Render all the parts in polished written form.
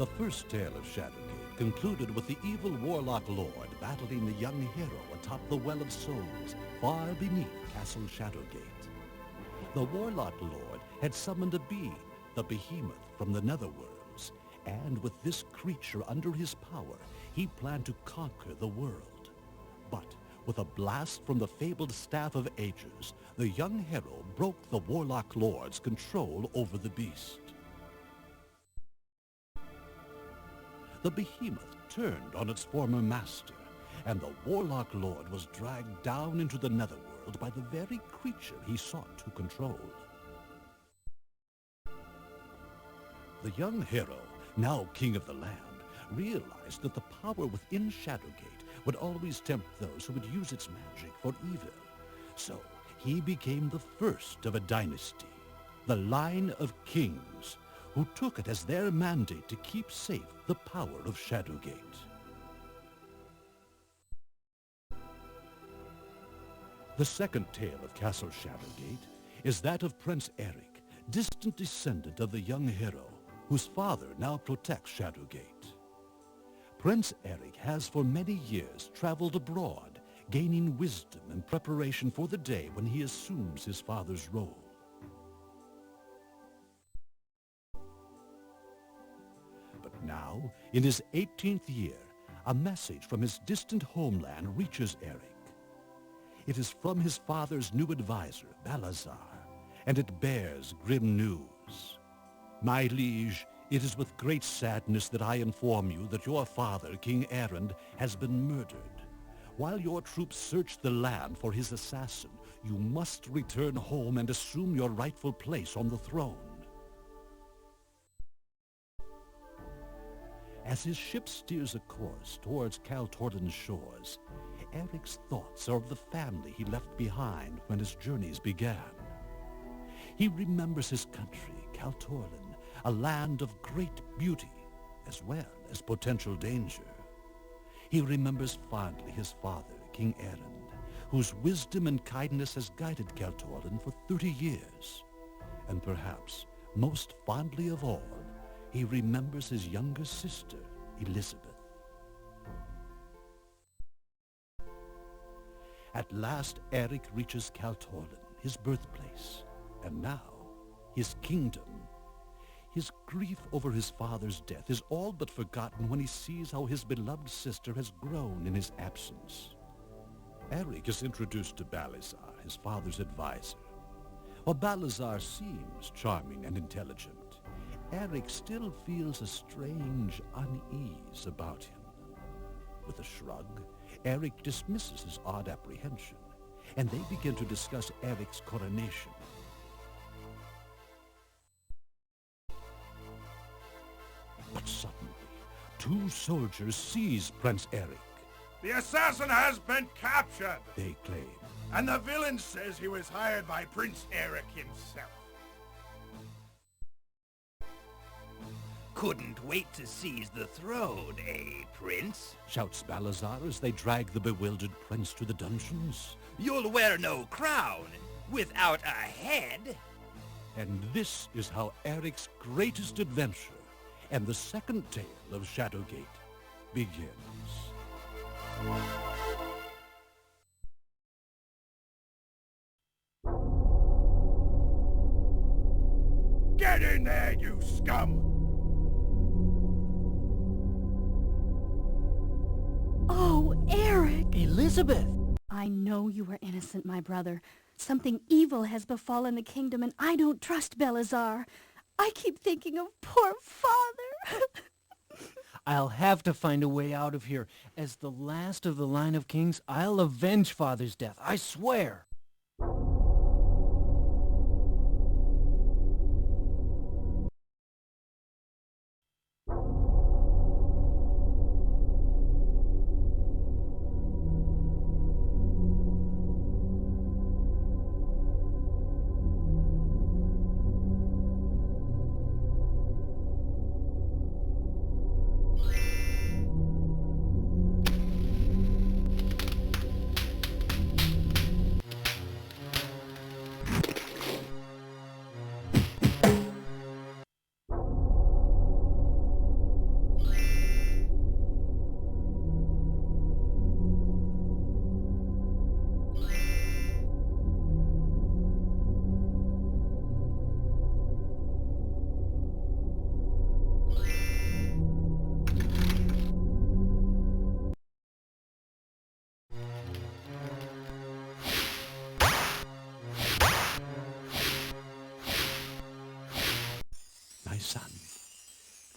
The first tale of Shadowgate concluded with the evil warlock lord battling the young hero atop the Well of Souls, far beneath Castle Shadowgate. The warlock lord had summoned a being, the behemoth from the netherworlds, and with this creature under his power, he planned to conquer the world. But with a blast from the fabled Staff of Ages, the young hero broke the warlock lord's control over the beast. The behemoth turned on its former master, and the warlock lord was dragged down into the netherworld by the very creature he sought to control. The young hero, now king of the land, realized that the power within Shadowgate would always tempt those who would use its magic for evil. So he became the first of a dynasty, the line of kings, who took it as their mandate to keep safe the power of Shadowgate. The second tale of Castle Shadowgate is that of Prince Eric, distant descendant of the young hero, whose father now protects Shadowgate. Prince Eric has for many years traveled abroad, gaining wisdom in preparation for the day when he assumes his father's role. But now, in his 18th year, a message from his distant homeland reaches Eric. It is from his father's new advisor, Balazar, and it bears grim news. My liege, it is with great sadness that I inform you that your father, King Erend, has been murdered. While your troops search the land for his assassin, you must return home and assume your rightful place on the throne. As his ship steers a course towards Kaltorden's shores, Eric's thoughts are of the family he left behind when his journeys began. He remembers his country, Kaltorden, a land of great beauty, as well as potential danger. He remembers fondly his father, King Erend, whose wisdom and kindness has guided Kaltorden for 30 years. And perhaps, most fondly of all, he remembers his younger sister, Elizabeth. At last, Eric reaches Kaltorden, his birthplace, and now, his kingdom. His grief over his father's death is all but forgotten when he sees how his beloved sister has grown in his absence. Eric is introduced to Balazar, his father's advisor. While Balazar seems charming and intelligent, Eric still feels a strange unease about him. With a shrug, Eric dismisses his odd apprehension, and they begin to discuss Eric's coronation. But suddenly, two soldiers seize Prince Eric. The assassin has been captured, They claim. and the villain says he was hired by Prince Eric himself. Couldn't wait to seize the throne, eh, Prince? Shouts Balazar as they drag the bewildered prince to the dungeons. You'll wear no crown without a head. And this is how Eric's greatest adventure and the second tale of Shadowgate begins. Get in there, you scum! Oh, Eric! Elizabeth! I know you are innocent, my brother. Something evil has befallen the kingdom, and I don't trust Balazar. I keep thinking of poor father. I'll have to find a way out of here. As the last of the line of kings, I'll avenge father's death, I swear!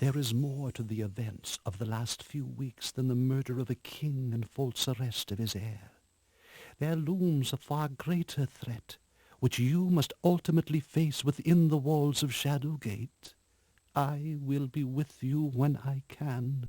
There is more to the events of the last few weeks than the murder of a king and false arrest of his heir. There looms a far greater threat, which you must ultimately face within the walls of Shadowgate. I will be with you when I can.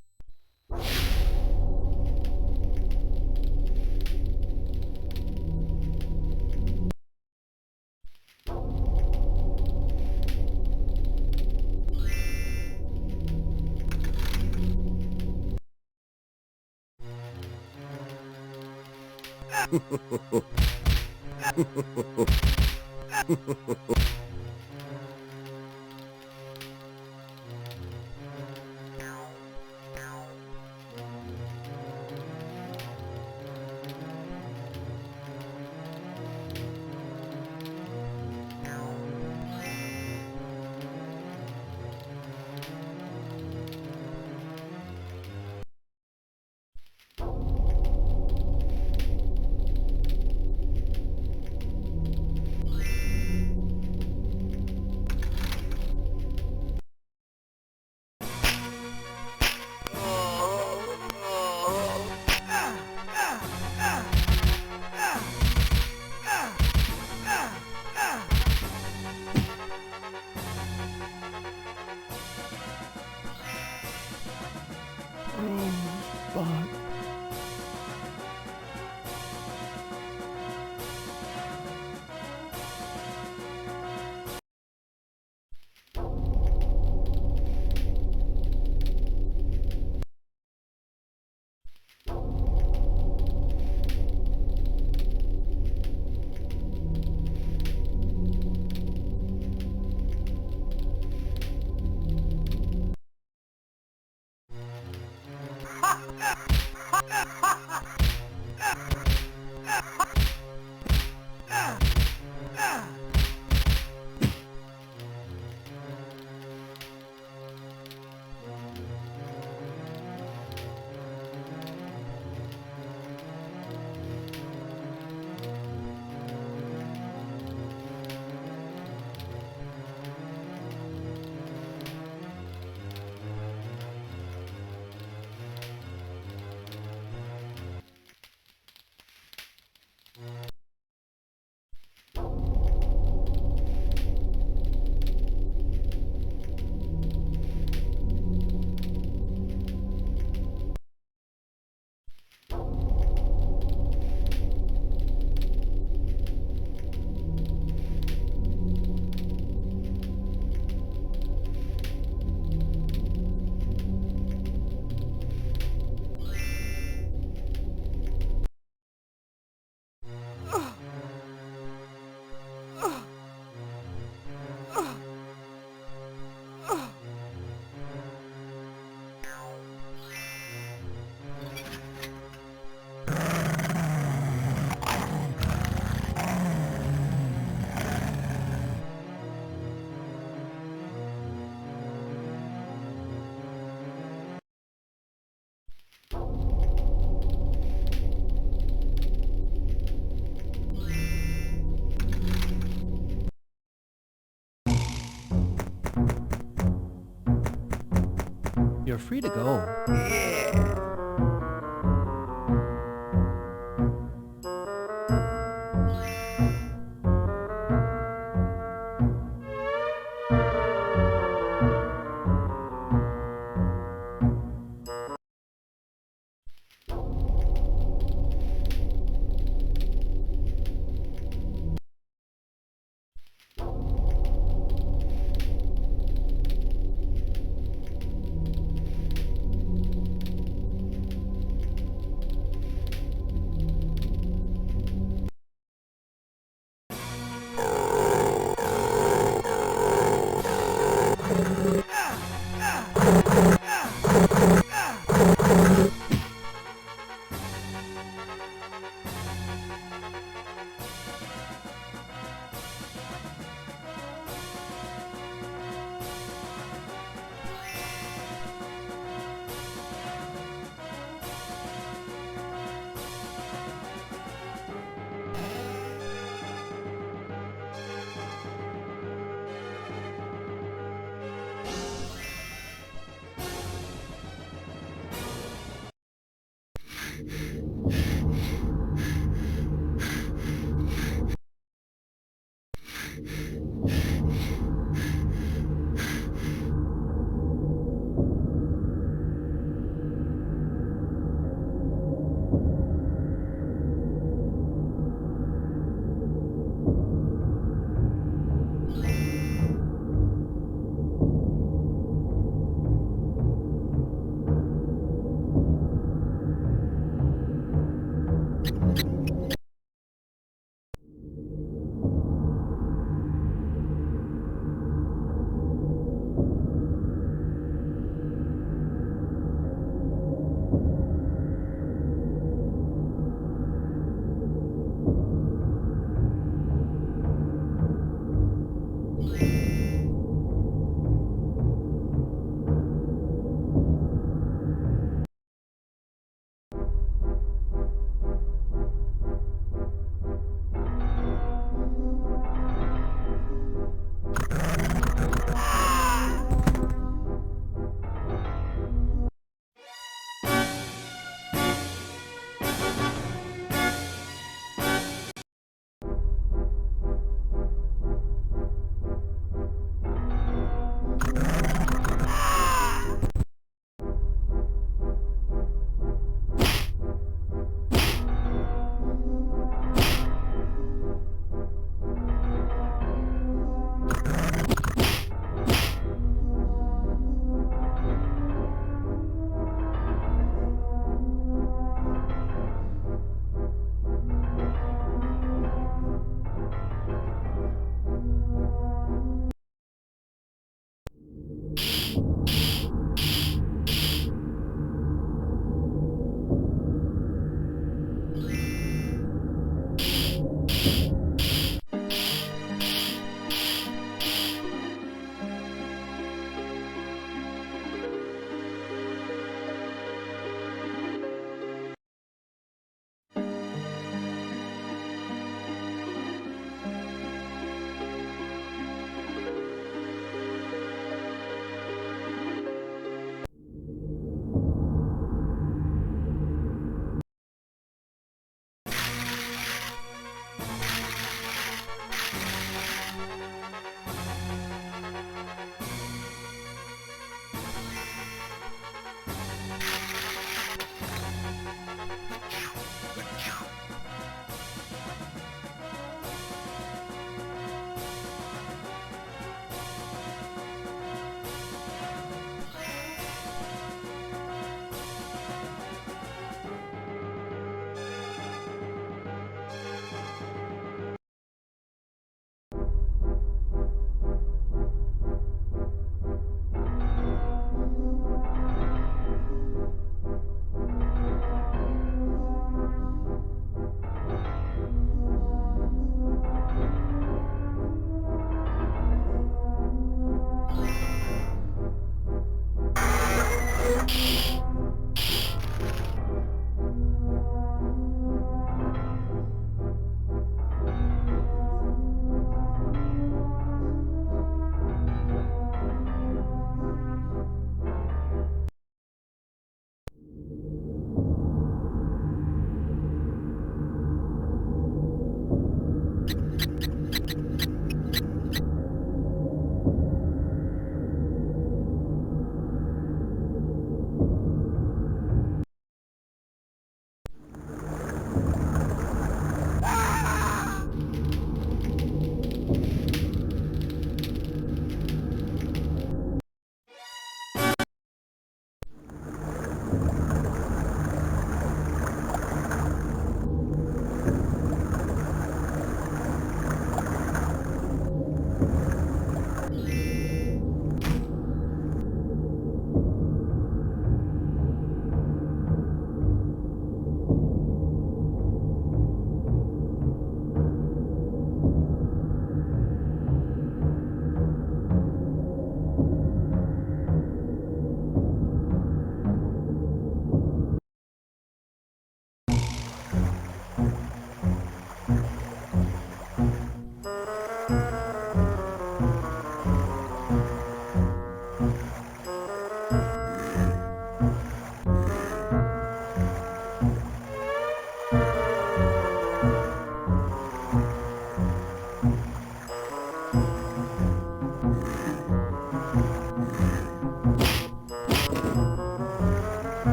You're free to go.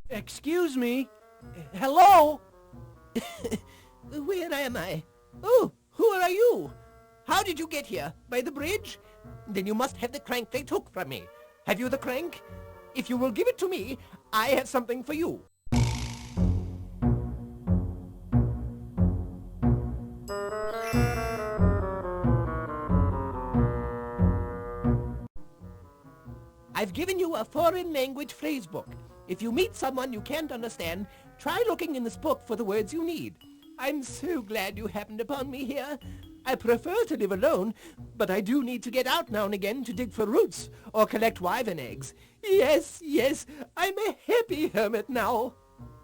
Excuse me? Hello? Where am I? Oh, who are you? How did you get here? By the bridge? Then you must have the crank they took from me. Have you the crank? If you will give it to me, I have something for you. I've given you a foreign language phrase book. If you meet someone you can't understand, try looking in this book for the words you need. I'm so glad you happened upon me here. I prefer to live alone, but I do need to get out now and again to dig for roots or collect wyvern eggs. Yes, yes, I'm a happy hermit now.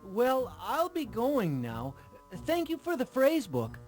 Well, I'll be going now. Thank you for the phrase book.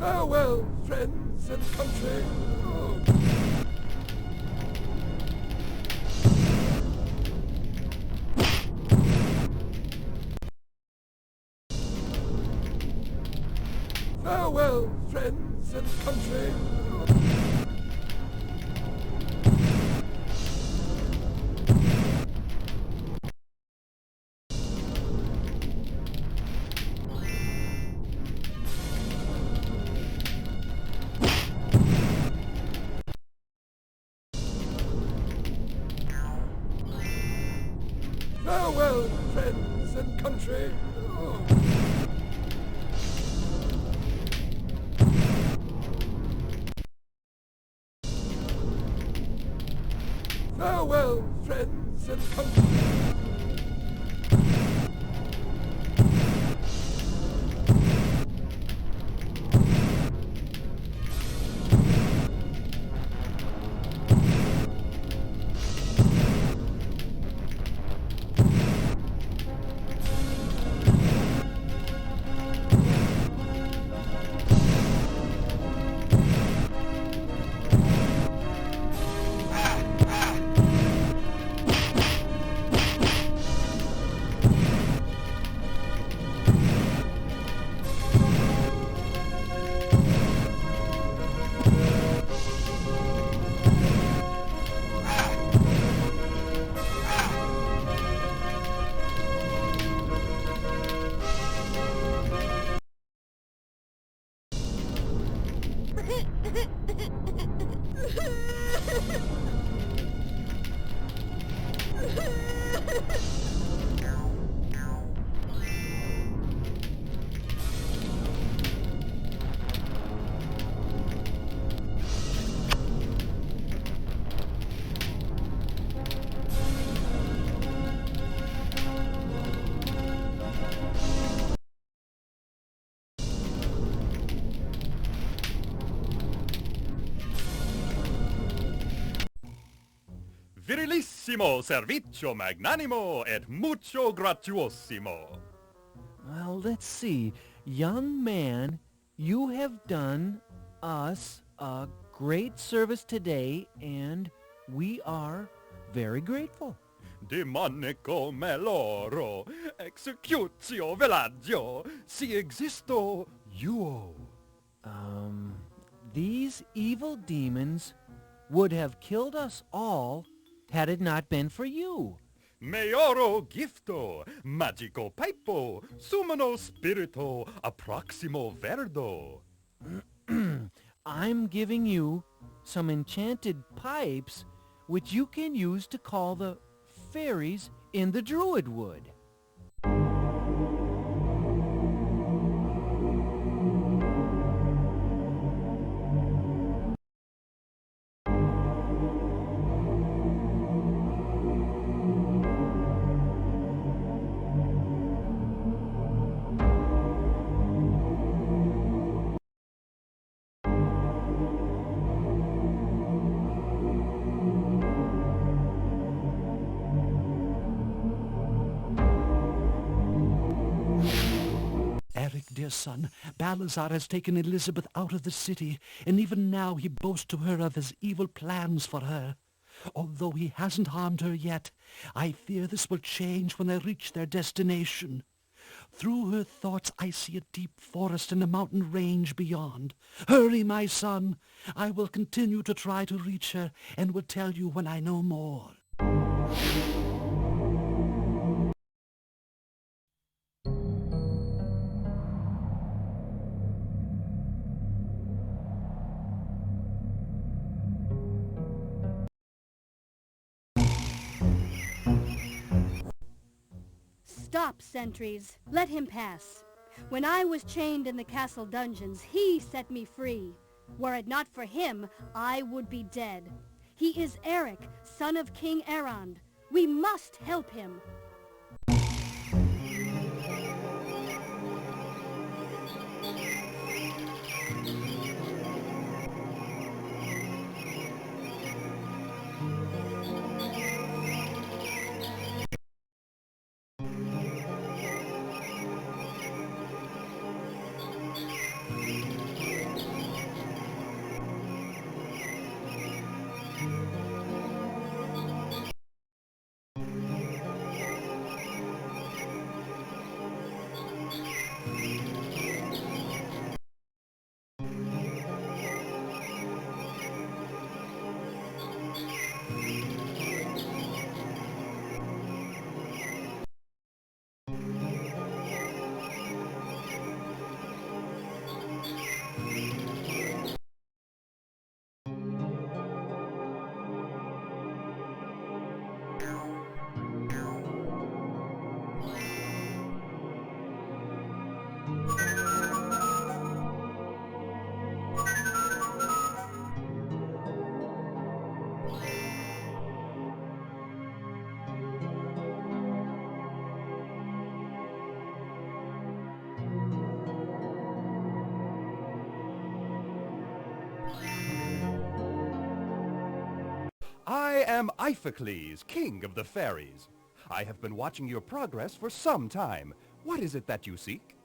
Farewell, friends and country. Farewell, friends and country. country. Oh. Farewell, friends and country. Virilissimo servicio magnanimo et mucho gratuosimo. Well, let's see. Young man, you have done us a great service today, and we are very grateful. Demonico me loro, executio villaggio, si existo yuo. These evil demons would have killed us all had it not been for you. Meoro gifto, magico paipo, summono spirito, approximo verdo. I'm giving you some enchanted pipes which you can use to call the fairies in the Druid Wood. Eric, dear son, Balazar has taken Elizabeth out of the city, and even now he boasts to her of his evil plans for her. Although he hasn't harmed her yet, I fear this will change when they reach their destination. Through her thoughts I see a deep forest and a mountain range beyond. Hurry, my son. I will continue to try to reach her, and will tell you when I know more. Stop, sentries. Let him pass. When I was chained in the castle dungeons, he set me free. Were it not for him, I would be dead. He is Eric, son of King Erond. We must help him. am Iphicles, king of the fairies. I have been watching your progress for some time. What is it that you seek?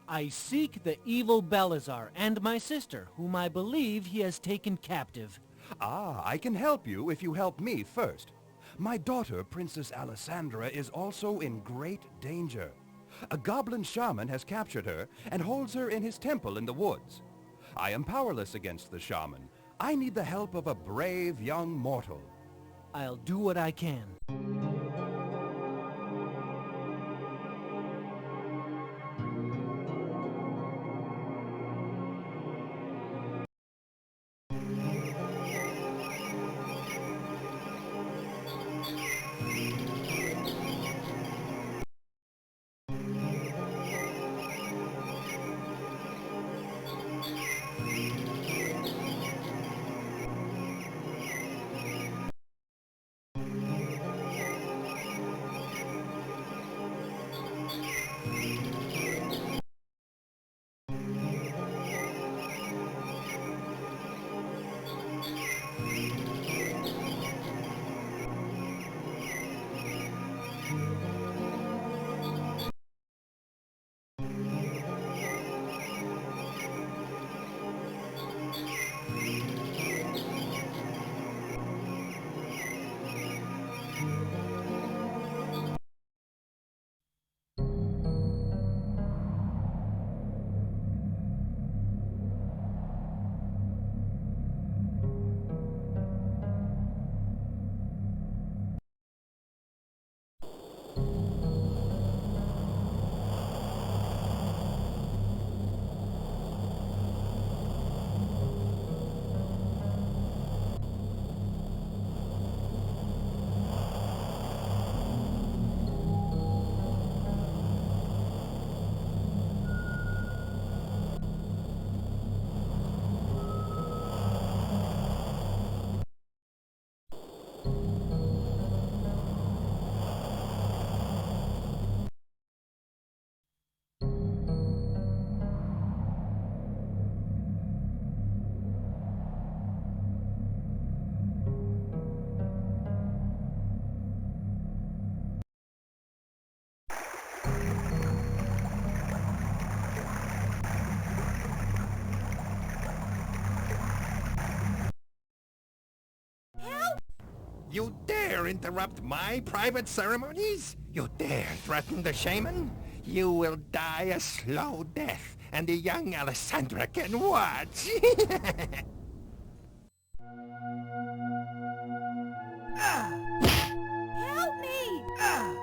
I seek the evil Belazar and my sister, whom I believe he has taken captive. Ah, I can help you if you help me first. My daughter, Princess Alessandra, is also in great danger. A goblin shaman has captured her and holds her in his temple in the woods. I am powerless against the shaman. I need the help of a brave young mortal. I'll do what I can. You dare interrupt my private ceremonies? You dare threaten the shaman? You will die a slow death, and the young Alessandra can watch. Help me! Help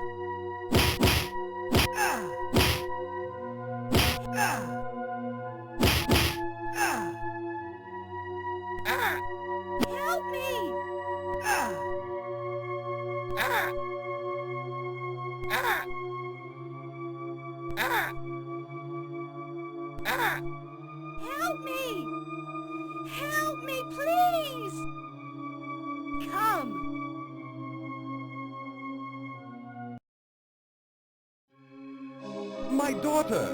me! Help me! Help me, please! Come! My daughter!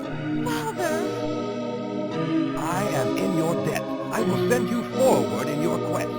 Father! I am in your debt. I will send you forward in your quest.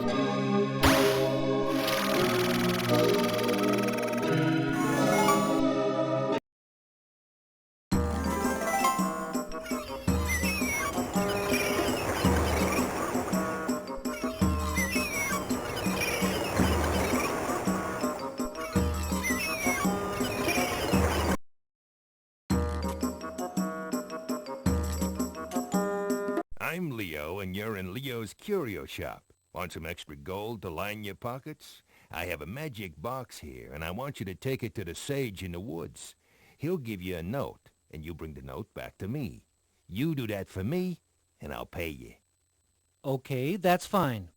I'm Leo, and you're in Leo's Curio Shop. Want some extra gold to line your pockets? I have a magic box here, and I want you to take it to the sage in the woods. He'll give you a note, and you bring the note back to me. You do that for me, and I'll pay you. Okay, that's fine.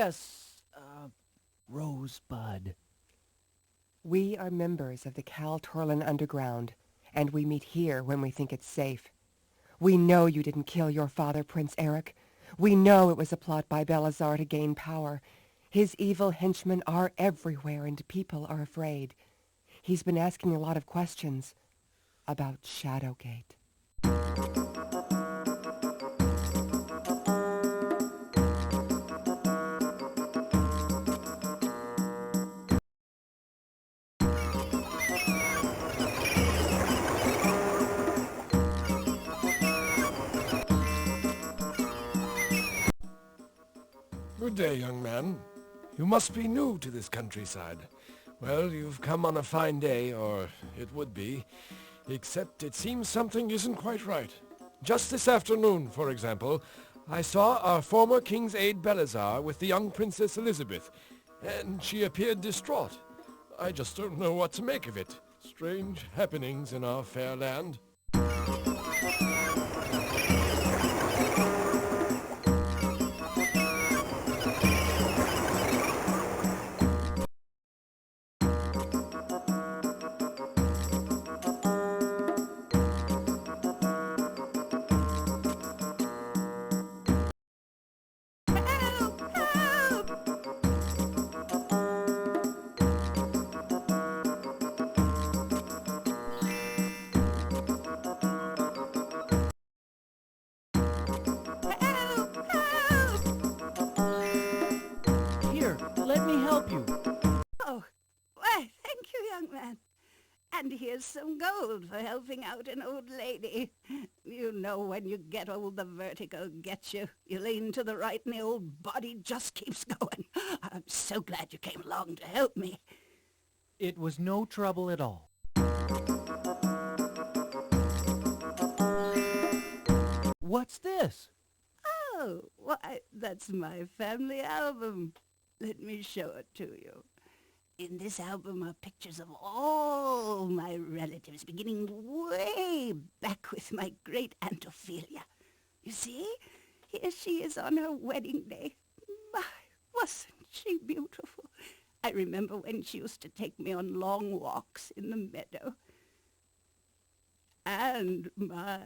this, Rosebud? We are members of the Cal Torlin Underground, and we meet here when we think it's safe. We know you didn't kill your father, Prince Eric. We know it was a plot by Belisar to gain power. His evil henchmen are everywhere, and people are afraid. He's been asking a lot of questions about Shadowgate. Good day, young man. You must be new to this countryside. Well, you've come on a fine day, or it would be. Except it seems something isn't quite right. Just this afternoon, for example, I saw our former King's aide Belisar with the young Princess Elizabeth, and she appeared distraught. I just don't know what to make of it. Strange happenings in our fair land. Here, let me help you. Oh, why, thank you, young man. And here's some gold for helping out an old lady. You know when you get old, the vertigo gets you. You lean to the right and the old body just keeps going. I'm so glad you came along to help me. It was no trouble at all. What's this? Oh, why, that's my family album. Let me show it to you. In this album are pictures of all my relatives, beginning way back with my great-aunt Ophelia. You see? Here she is on her wedding day. My, wasn't she beautiful? I remember when she used to take me on long walks in the meadow. And my,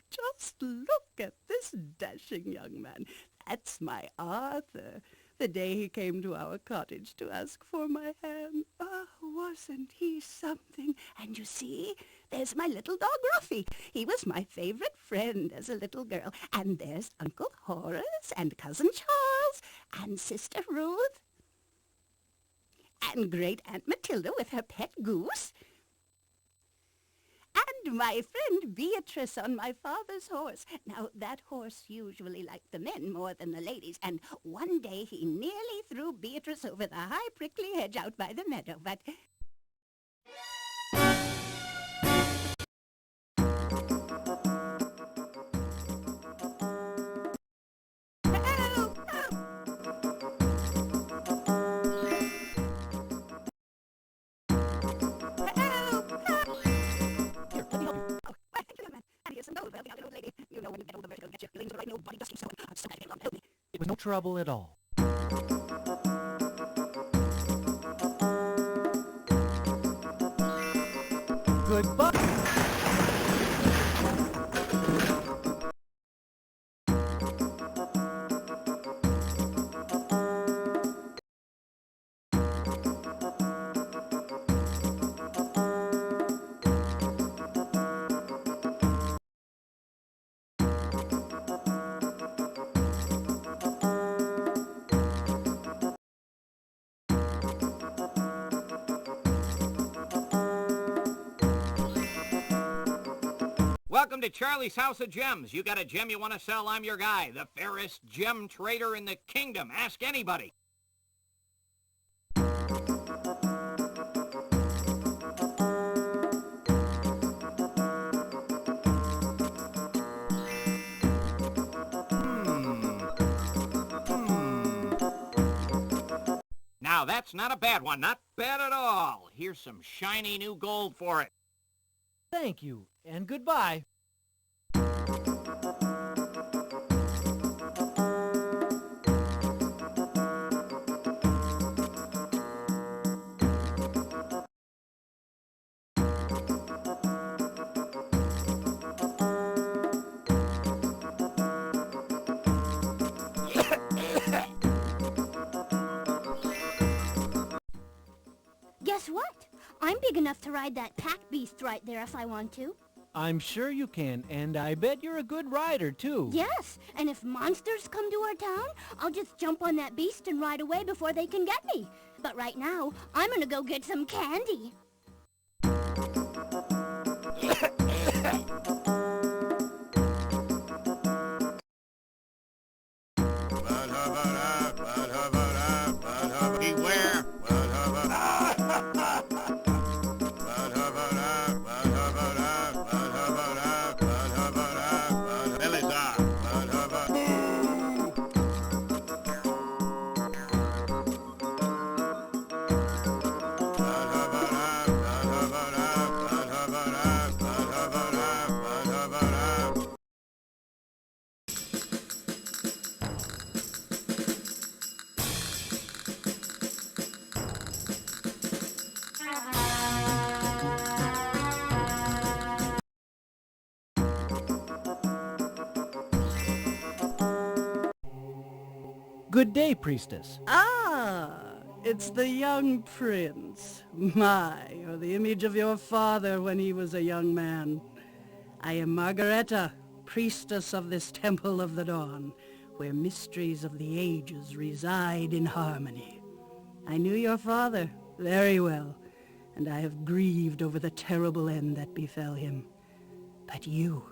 just look at this dashing young man. That's my Arthur. The day he came to our cottage to ask for my hand. Oh, wasn't he something? And you see, there's my little dog Ruffy. He was my favorite friend as a little girl. And there's Uncle Horace and Cousin Charles and Sister Ruth and Great-Aunt Matilda with her pet goose. And my friend Beatrice on my father's horse. Now, that horse usually liked the men more than the ladies, and one day he nearly threw Beatrice over the high prickly hedge out by the meadow, but... It was no trouble at all. Goodbye. Welcome to Charlie's House of Gems. You got a gem you want to sell, I'm your guy. The fairest gem trader in the kingdom. Ask anybody. Now, that's not a bad one. Not bad at all. Here's some shiny new gold for it. Thank you, and goodbye. I'm big enough to ride that pack beast right there if I want to. I'm sure you can, and I bet you're a good rider, too. Yes, and if monsters come to our town, I'll just jump on that beast and ride away before they can get me. But right now, I'm gonna go get some candy. Beware! Good day, priestess. Ah, it's the young prince. My, you're the image of your father when he was a young man. I am Margareta, priestess of this Temple of the Dawn, where mysteries of the ages reside in harmony. I knew your father very well, and I have grieved over the terrible end that befell him. But you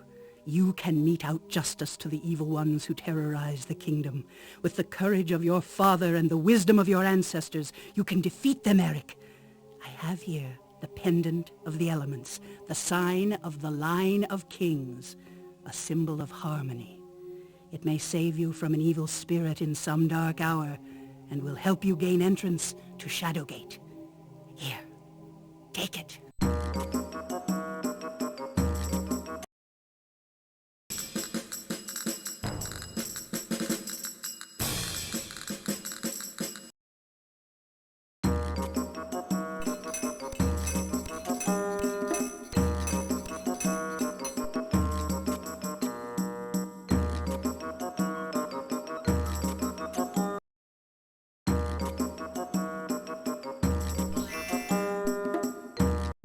can mete out justice to the evil ones who terrorize the kingdom. With the courage of your father and the wisdom of your ancestors, you can defeat them, Eric. I have here the pendant of the elements, the sign of the line of kings, a symbol of harmony. It may save you from an evil spirit in some dark hour, and will help you gain entrance to Shadowgate. Here, take it.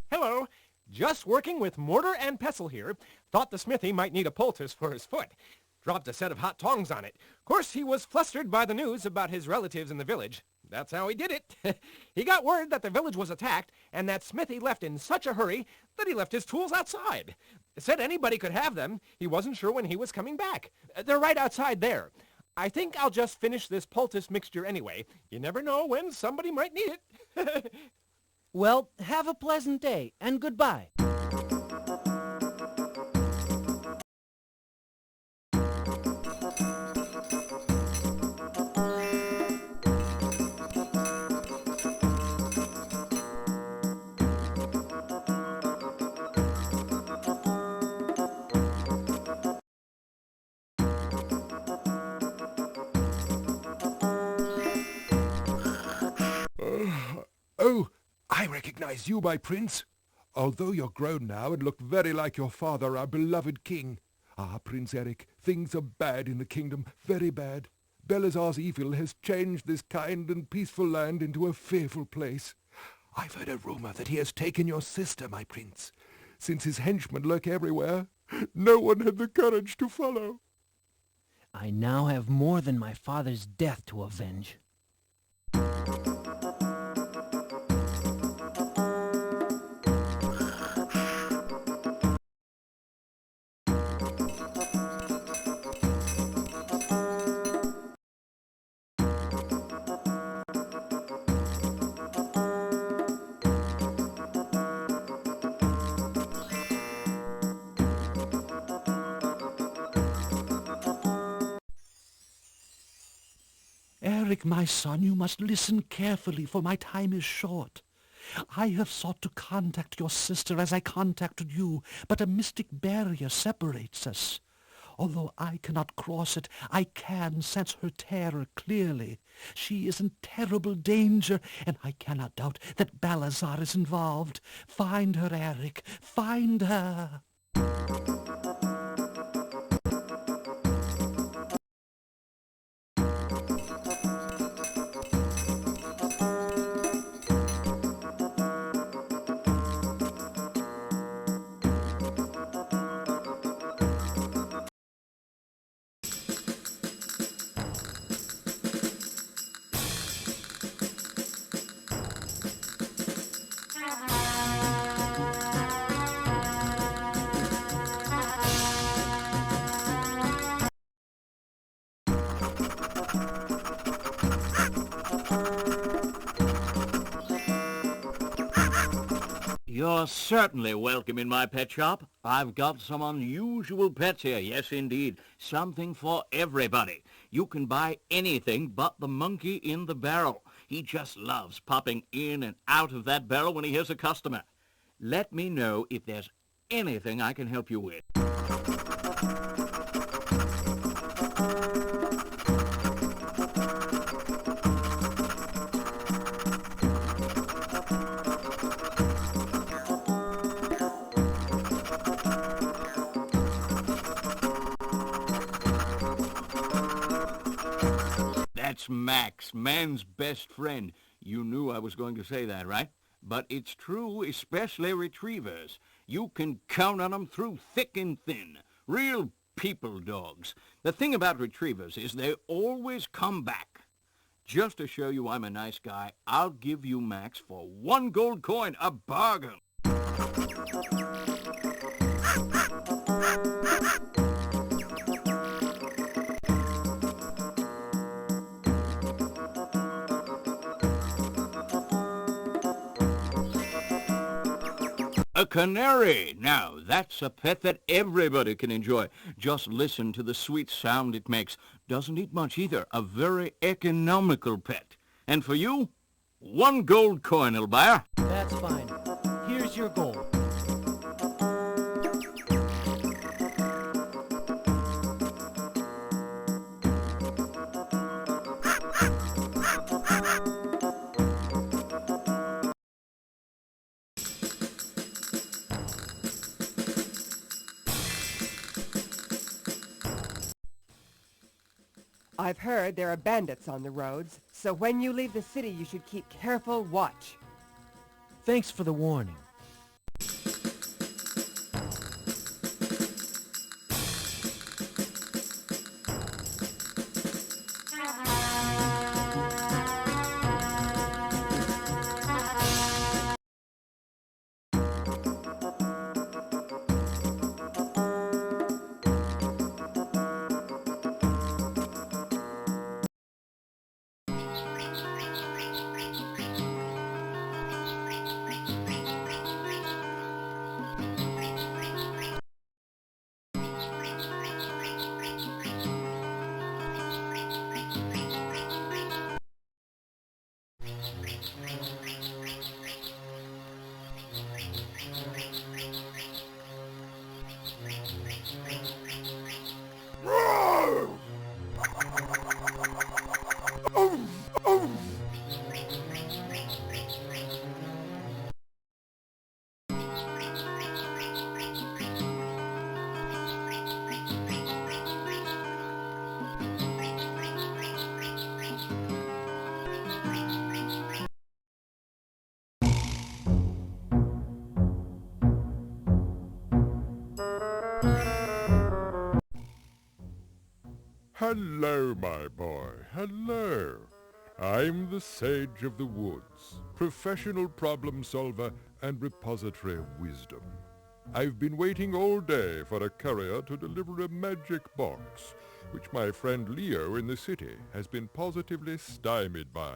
Hello. Just working with mortar and pestle here. Thought the smithy might need a poultice for his foot. Dropped a set of hot tongs on it. Course, he was flustered by the news about his relatives in the village. That's how he did it. He got word that the village was attacked, and that smithy left in such a hurry that he left his tools outside. Said anybody could have them. He wasn't sure when he was coming back. They're right outside there. I think I'll just finish this poultice mixture anyway. You never know when somebody might need it. Well, have a pleasant day, and goodbye. Oh, I recognize you, my prince. Although you're grown now and look very like your father, our beloved king. Ah, Prince Eric, things are bad in the kingdom, very bad. Belisar's evil has changed this kind and peaceful land into a fearful place. I've heard a rumor that he has taken your sister, my prince. Since his henchmen lurk everywhere, no one had the courage to follow. I now have more than my father's death to avenge. Eric, my son, you must listen carefully, for my time is short. I have sought to contact your sister as I contacted you, but a mystic barrier separates us. Although I cannot cross it, I can sense her terror clearly. She is in terrible danger, and I cannot doubt that Belisar is involved. Find her, Eric. Find her. You're certainly welcome in my pet shop. I've got some unusual pets here. Yes, indeed. Something for everybody. You can buy anything but the monkey in the barrel. He just loves popping in and out of that barrel when he hears a customer. Let me know if there's anything I can help you with. That's Max, man's best friend. You knew I was going to say that, right? But it's true, especially retrievers. You can count on them through thick and thin. Real people dogs. The thing about retrievers is they always come back. Just to show you I'm a nice guy, I'll give you Max for 1 gold coin, a bargain. A canary. Now, that's a pet that everybody can enjoy. Just listen to the sweet sound it makes. Doesn't eat much either. A very economical pet. And for you, 1 gold coin, it'll buy her. That's fine. Here's your gold. I've heard there are bandits on the roads, so when you leave the city you should keep careful watch. Thanks for the warning. Hello, my boy, hello. I'm the Sage of the Woods, professional problem solver and repository of wisdom. I've been waiting all day for a courier to deliver a magic box, which my friend Leo in the city has been positively stymied by.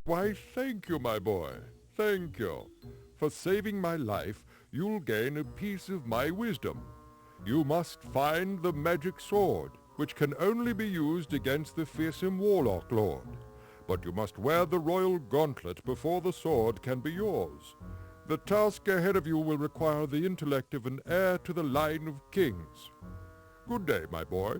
Why, thank you, my boy. Thank you. For saving my life, you'll gain a piece of my wisdom. You must find the magic sword, which can only be used against the fearsome warlock lord. But you must wear the royal gauntlet before the sword can be yours. The task ahead of you will require the intellect of an heir to the line of kings. Good day, my boy.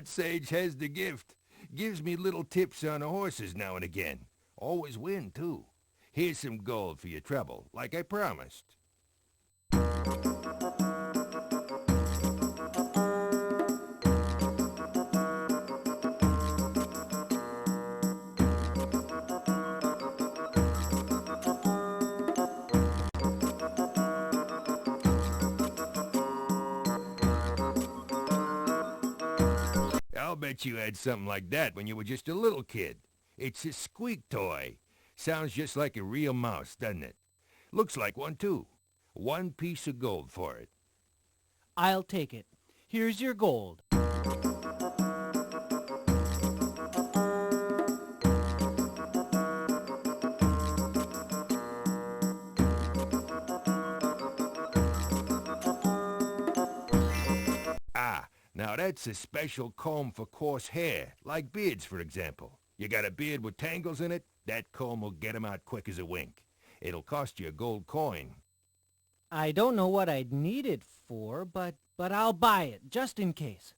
That sage has the gift. Gives me little tips on horses now and again. Always win, too. Here's some gold for your trouble, like I promised. I'll bet you had something like that when you were just a little kid. It's a squeak toy. Sounds just like a real mouse, doesn't it? Looks like one, too. 1 piece of gold for it. I'll take it. Here's your gold. Now that's a special comb for coarse hair, like beards, for example. You got a beard with tangles in it? That comb will get 'em out quick as a wink. It'll cost you a gold coin. I don't know what I'd need it for, but I'll buy it, just in case.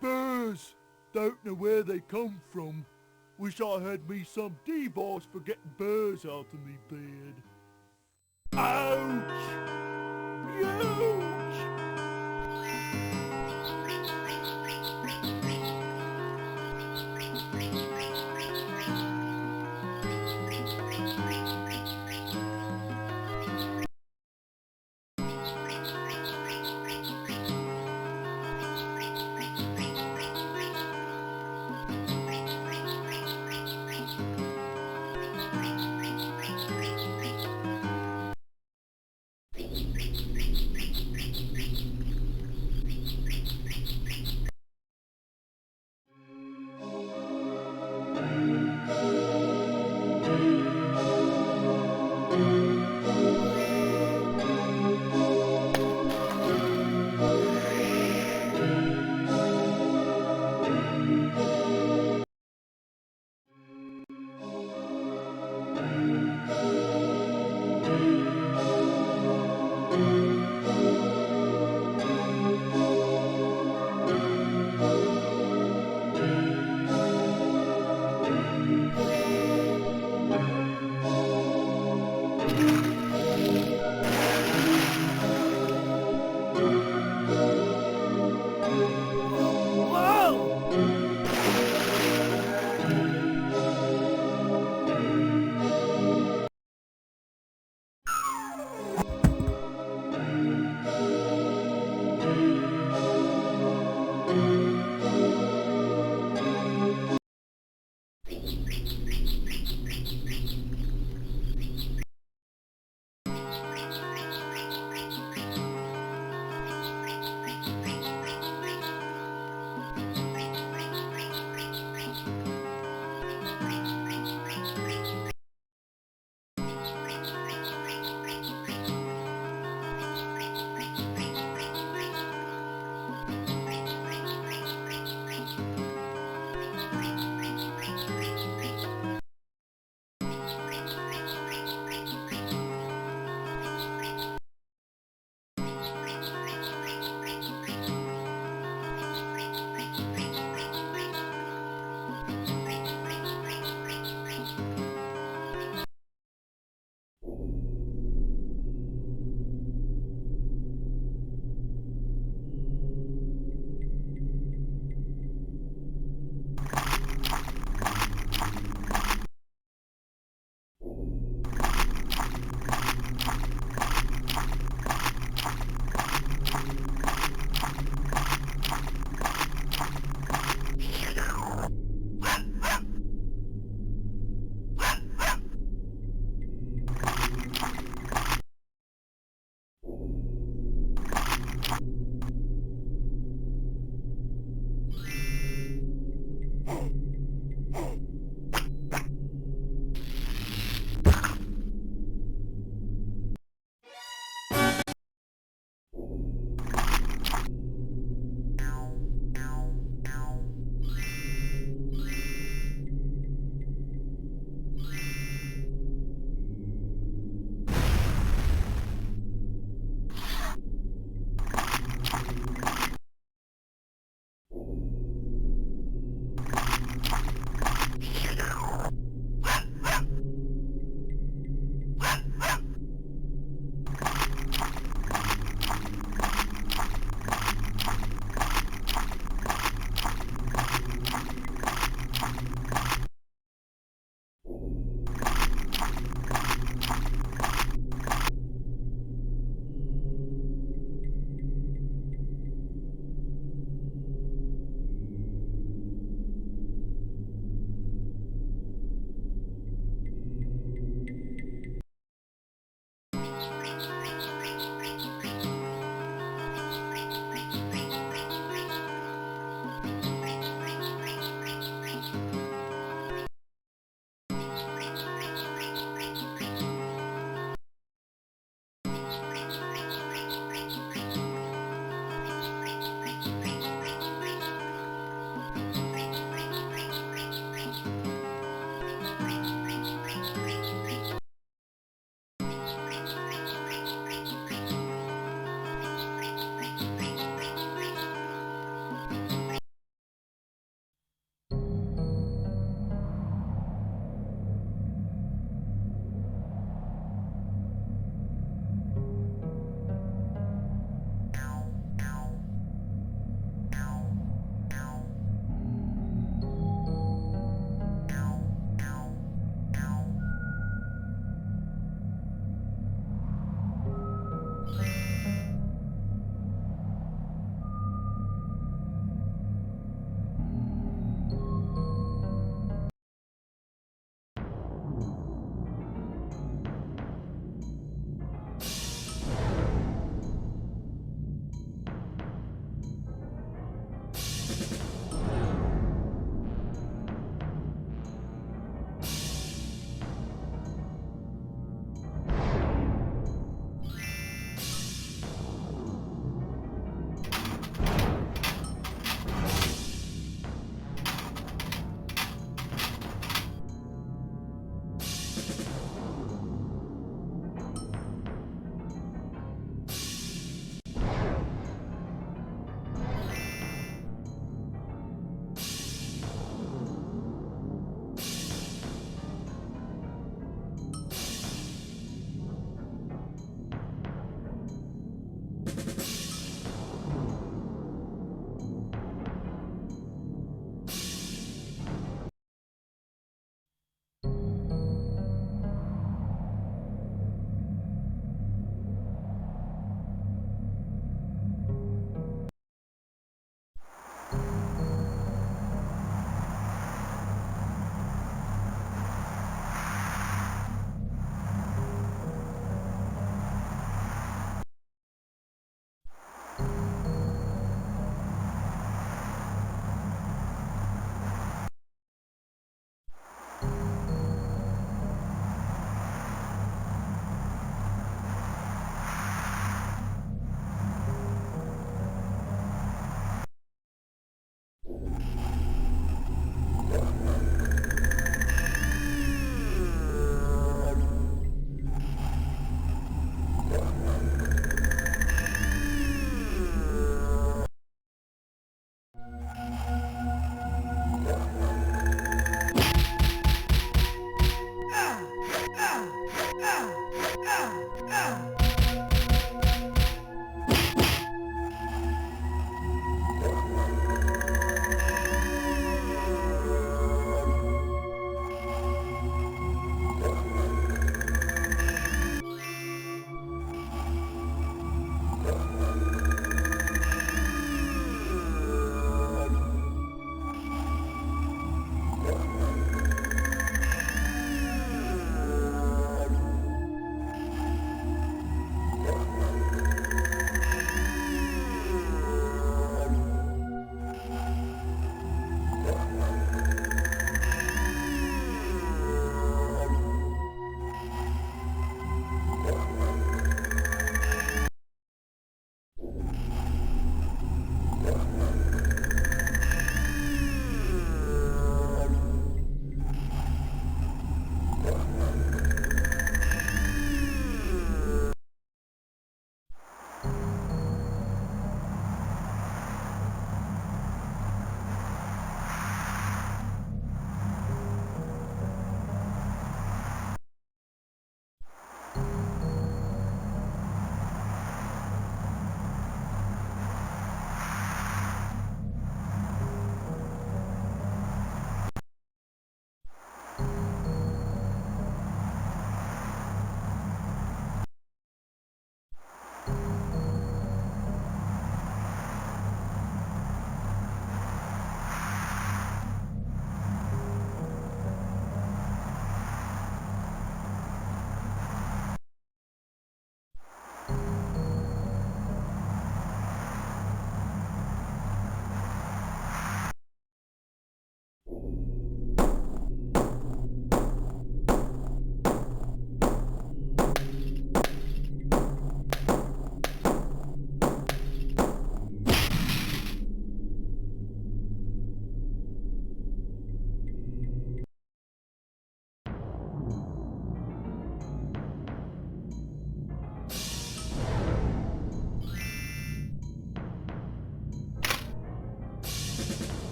Burrs! Don't know where they come from. Wish I had me some D-boss for getting burrs out of me bed. Ouch! Ouch!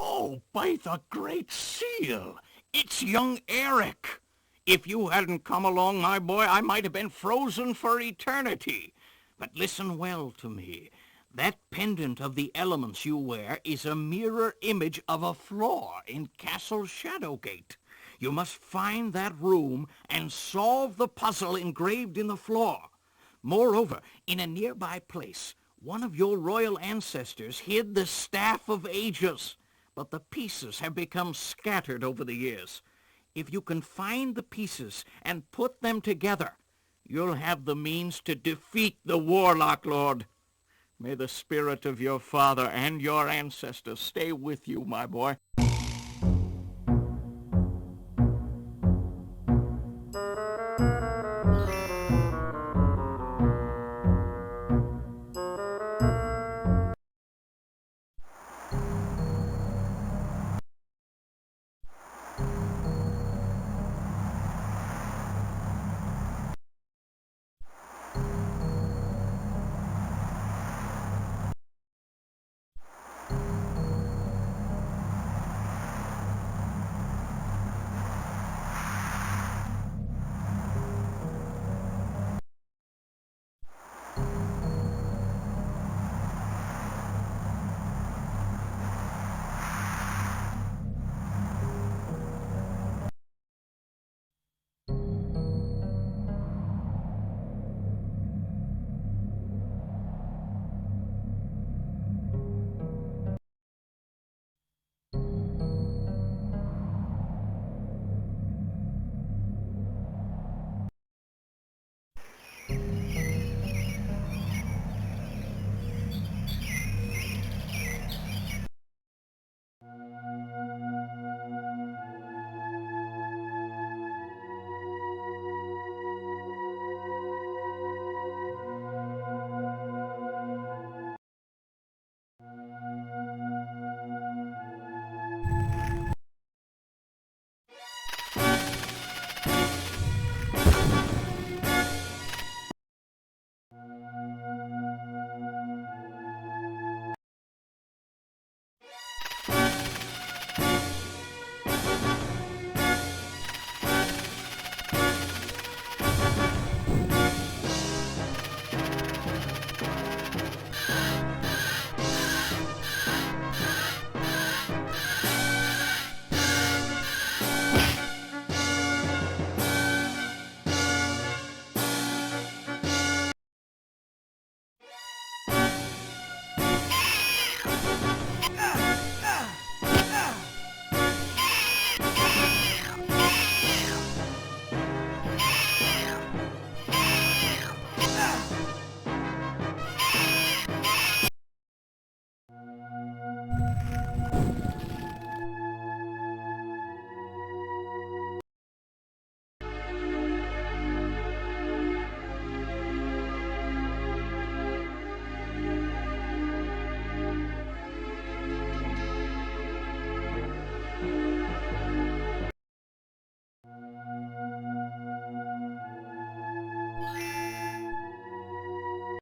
Oh, by the Great Seal! It's young Eric! If you hadn't come along, my boy, I might have been frozen for eternity. But listen well to me. That pendant of the elements you wear is a mirror image of a floor in Castle Shadowgate. You must find that room and solve the puzzle engraved in the floor. Moreover, in a nearby place, one of your royal ancestors hid the Staff of Ages, but the pieces have become scattered over the years. If you can find the pieces and put them together, you'll have the means to defeat the Warlock Lord. May the spirit of your father and your ancestors stay with you, my boy.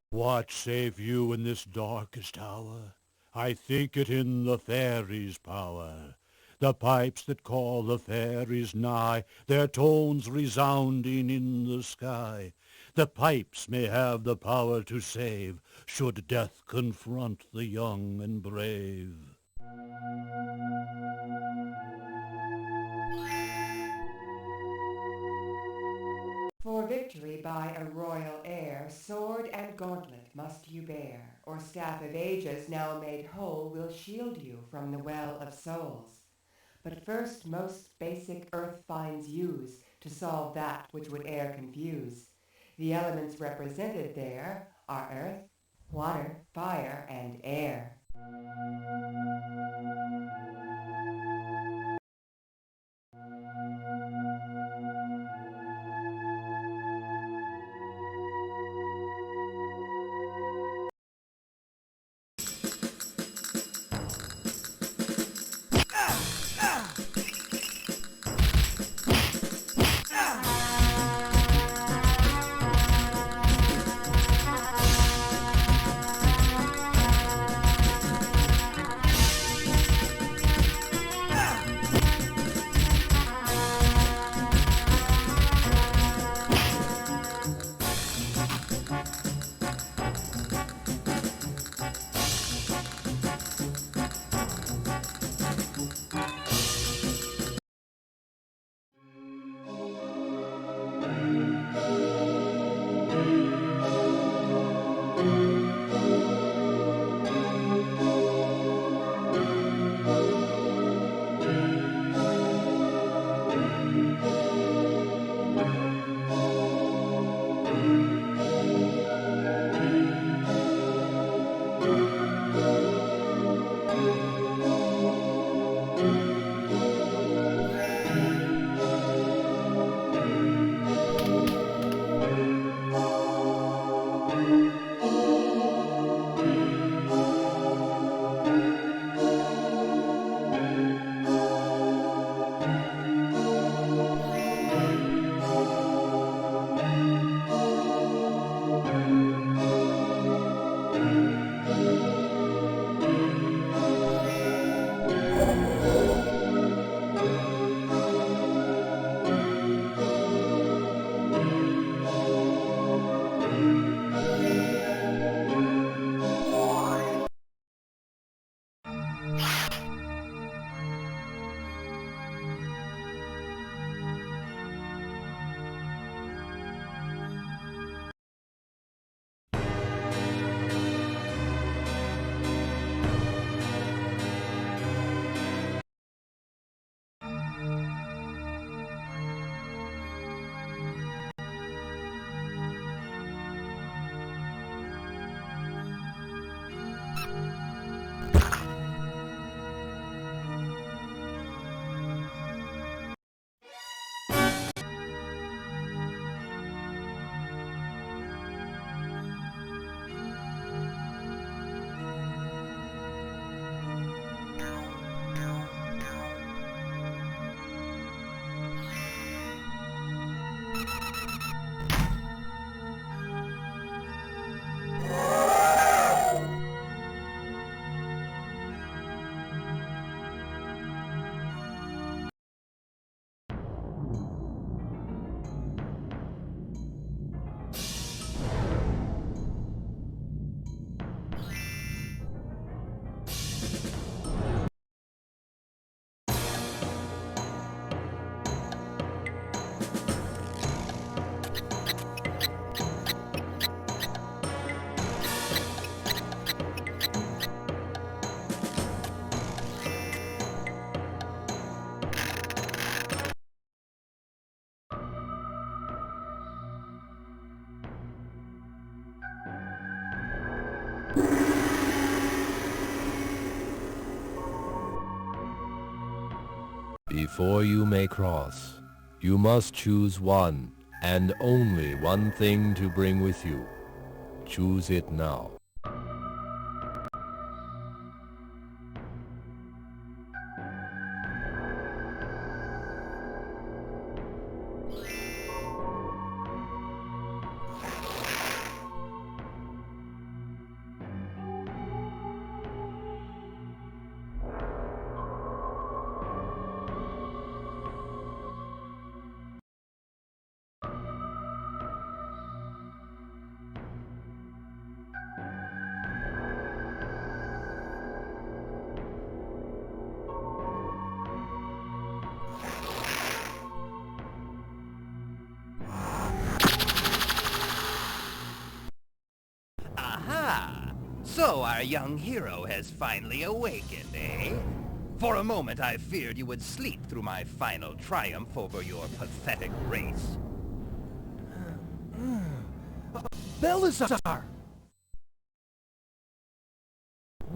What save you in this darkest hour? I think it in the fairies' power. The pipes that call the fairies nigh, their tones resounding in the sky. The pipes may have the power to save, should death confront the young and brave. For victory by a royal heir, sword and gauntlet must you bear, or staff of ages now made whole will shield you from the well of souls. But first most basic earth finds use to solve that which would e'er confuse. The elements represented there are earth, water, fire, and air. Before you may cross, you must choose one and only one thing to bring with you. Choose it now. Aha! So our young hero has finally awakened, eh? For a moment I feared you would sleep through my final triumph over your pathetic race. Belisar!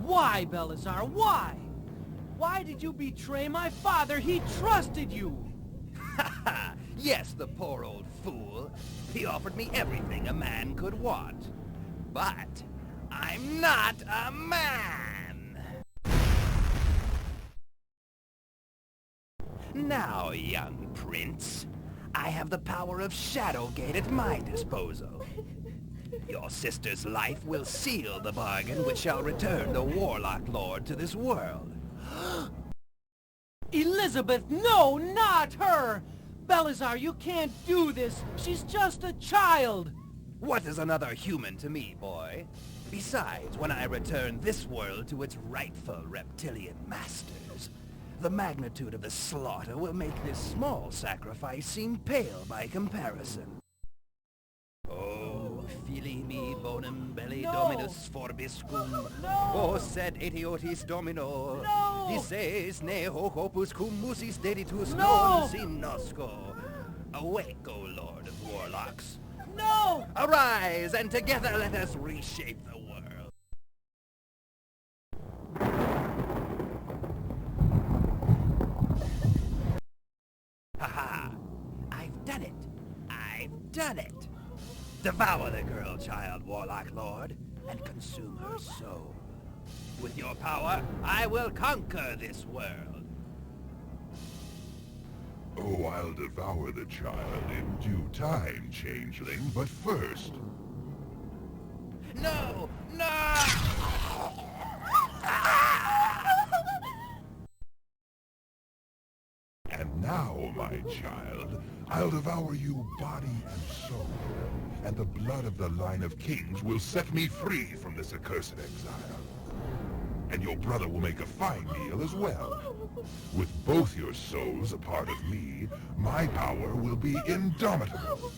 Why, Belisar? Why? Why did you betray my father? He trusted you! Yes, the poor old fool. He offered me everything a man could want. But I'm not a man! Now, young prince, I have the power of Shadowgate at my disposal. Your sister's life will seal the bargain which shall return the Warlock Lord to this world. Elizabeth, no, not her! Belisar, you can't do this! She's just a child! What is another human to me, boy? Besides, when I return this world to its rightful reptilian masters, the magnitude of the slaughter will make this small sacrifice seem pale by comparison. Oh, fili me bonum belli dominus forbiscum. O sed etiotis domino. Dices ne hoc opus cum musis deditus non sinosco. Awake, O Lord of Warlocks. No! Arise, and together let us reshape the world. Ha-ha! I've done it! I've done it! Devour the girl child, Warlock Lord, and consume her soul. With your power, I will conquer this world. Oh, I'll devour the child in due time, changeling, but first... No! No! And now, my child, I'll devour you body and soul, and the blood of the line of kings will set me free from this accursed exile. And your brother will make a fine meal as well. With both your souls a part of me, my power will be indomitable.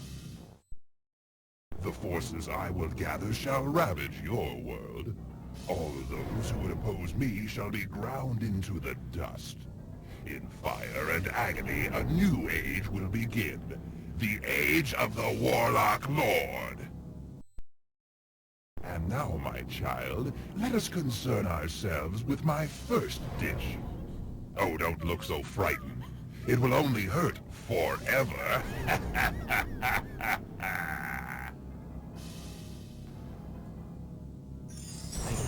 The forces I will gather shall ravage your world. All those who would oppose me shall be ground into the dust. In fire and agony, a new age will begin. The age of the Warlock Lord. And now, my child, let us concern ourselves with my first dish. Oh, don't look so frightened. It will only hurt forever. I've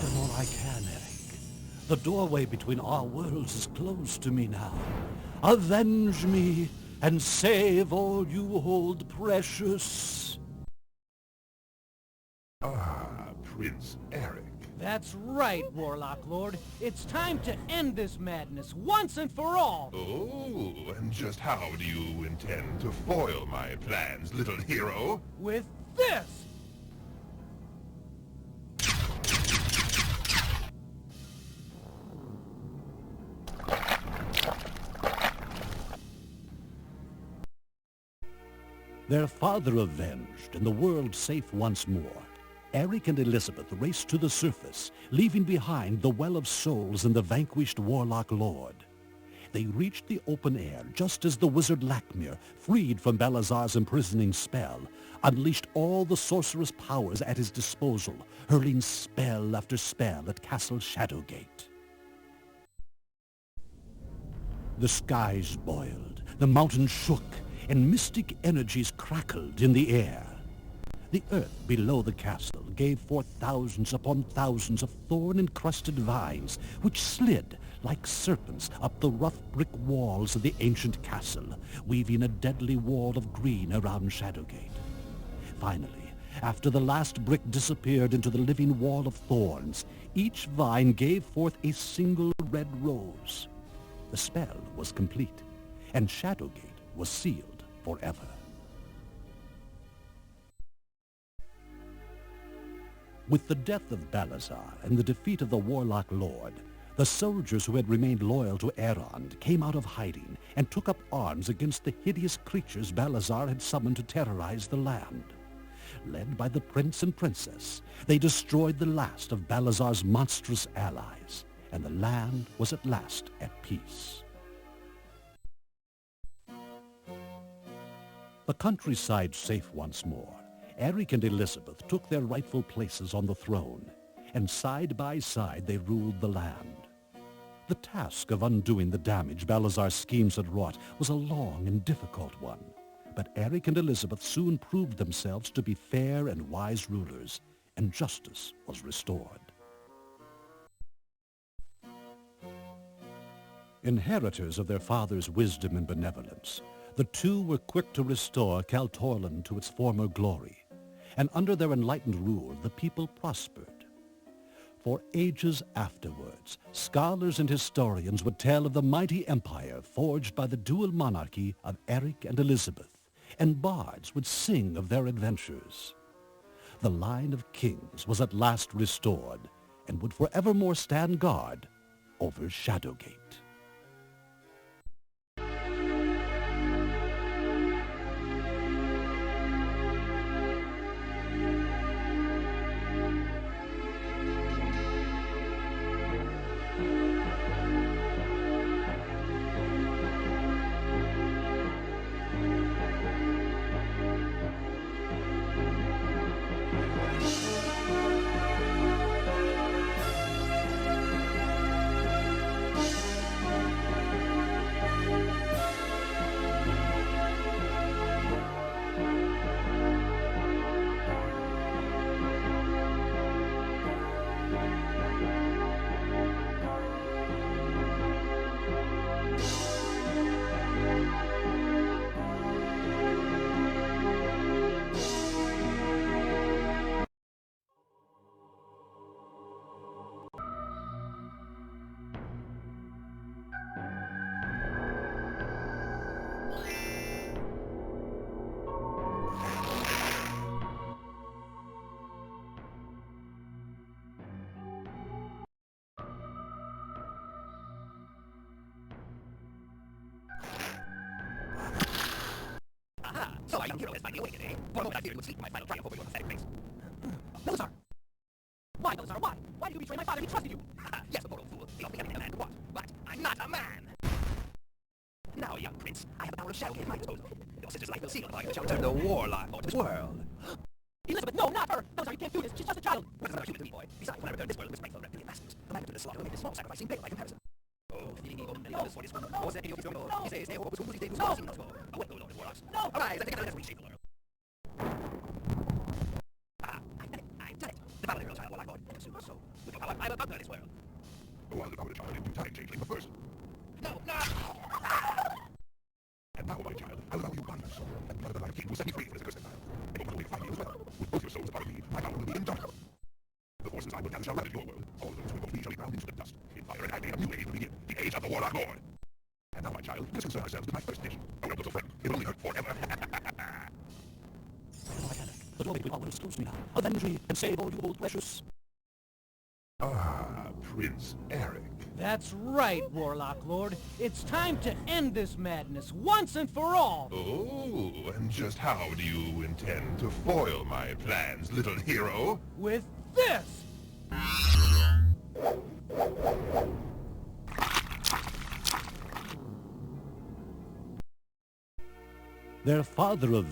done all I can, Eric. The doorway between our worlds is closed to me now. Avenge me and save all you hold precious. Ah, Prince Eric. That's right, Warlock Lord. It's time to end this madness once and for all. Oh, and just how do you intend to foil my plans, little hero? With this! Their father avenged and the world safe once more, Eric and Elizabeth raced to the surface, leaving behind the Well of Souls and the vanquished Warlock Lord. They reached the open air just as the wizard Lakmir, freed from Belisar's imprisoning spell, unleashed all the sorcerous powers at his disposal, hurling spell after spell at Castle Shadowgate. The skies boiled, the mountains shook, and mystic energies crackled in the air. The earth below the castle gave forth thousands upon thousands of thorn-encrusted vines, which slid like serpents up the rough brick walls of the ancient castle, weaving a deadly wall of green around Shadowgate. Finally, after the last brick disappeared into the living wall of thorns, each vine gave forth a single red rose. The spell was complete, and Shadowgate was sealed forever. With the death of Belisar and the defeat of the Warlock Lord, the soldiers who had remained loyal to Erond came out of hiding and took up arms against the hideous creatures Belisar had summoned to terrorize the land. Led by the prince and princess, they destroyed the last of Belisar's monstrous allies and the land was at last at peace. The countryside safe once more, Eric and Elizabeth took their rightful places on the throne, and side by side they ruled the land. The task of undoing the damage Balazar's schemes had wrought was a long and difficult one, but Eric and Elizabeth soon proved themselves to be fair and wise rulers, and justice was restored. Inheritors of their father's wisdom and benevolence, the two were quick to restore Kaltorlan to its former glory, and under their enlightened rule the people prospered. For ages afterwards, scholars and historians would tell of the mighty empire forged by the dual monarchy of Eric and Elizabeth, and bards would sing of their adventures. The line of kings was at last restored, and would forevermore stand guard over Shadowgate. So our young hero has finally awakened, eh? For a moment I feared he would sleep my final triumph over your pathetic face. Balazar! Why, Balazar, why? Why did you betray my father? He trusted you! Yes, the poor old fool. He ought to be having a man to what? But I'm not a man! Now, young prince, I have the power of Shadowgate at my disposal. Your sister's life will seal upon you and shall return the warlock to this world. Elizabeth, no, not her! Balazar, you can't do this. She's just a child. What is another human to me, boy? Besides, when I return this world with spiteful reptilian masters, the magnitude of the slaughter will make this small sacrifice seem big by comparison. Arise, and together let's reshape the world. I've done it. The battle hero child, warlock lord, and soon so. With your power, I will conquer this world. Go on, the power child, in due time, changeling the first. No! And now, my child, I'll allow you one soul, and the blood of the Lion King will set me free from this accursed empire. And you will find me as well. With both your souls upon me, my power will be indomitable. The forces I will gather shall ravage your world. All those who oppose me shall be ground into the dust. In fire and agony, a new age will begin. The age of the warlock lord. And now, my child, let us concern ourselves with my first mission. A rebel friend. It will only hurt forever. Oh, Eric, the glory will always close me now. Avenge me and save all you old precious. Ah, Prince Eric. That's right, Warlock Lord. It's time to end this madness once and for all. Oh, and just how do you intend to foil my plans, little hero? With this! Their father of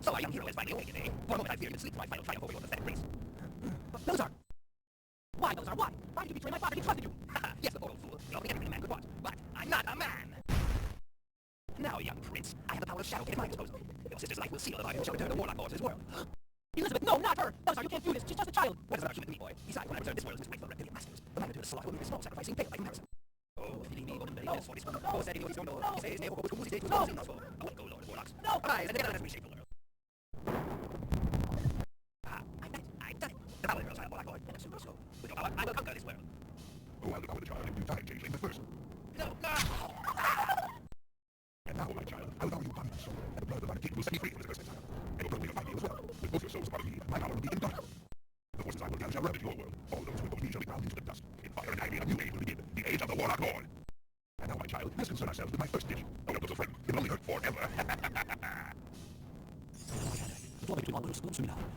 So our young hero has finally awakened, eh? For a moment I feared he would sleep my final triumph over your pathetic race. Balazar! Why, Balazar, why? Why did you betray my father? He trusted you! Yes, the poor old fool. He ought to be everything a man could want. But I'm not a man! Now, young prince, I have the power of Shadowgate at my disposal. Your sister's life will seal upon you and shall return the warlock lord to his world. Elizabeth, no, not her! Balazar, you can't do this. She's just a child. What is another human to me, boy? Besides, when I return this world with its spiteful reptilian masters, the magnitude of the slaughter will make a small sacrifice seem big by comparison. Oh, arise, and together let's reshape the world. I've done it. The battle hero child, warlock lord, and soon so. With your power, I will conquer this world. Oh, I'll become the child in due time, changeling the first. No! And now, my child, I'll allow you one soul, and the blood of the Lion King will set me free from this accursed empire. And you'll probably find me as well.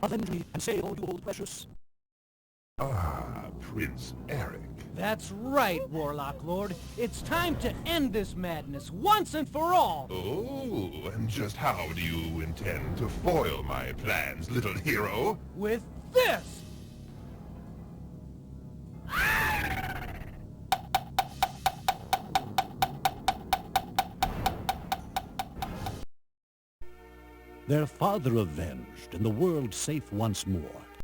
Avenge me and save all you old precious. Ah, Prince Eric. That's right, Warlock Lord. It's time to end this madness once and for all. Oh, and just how do you intend to foil my plans, little hero? With this! Their father avenged and the world safe once more.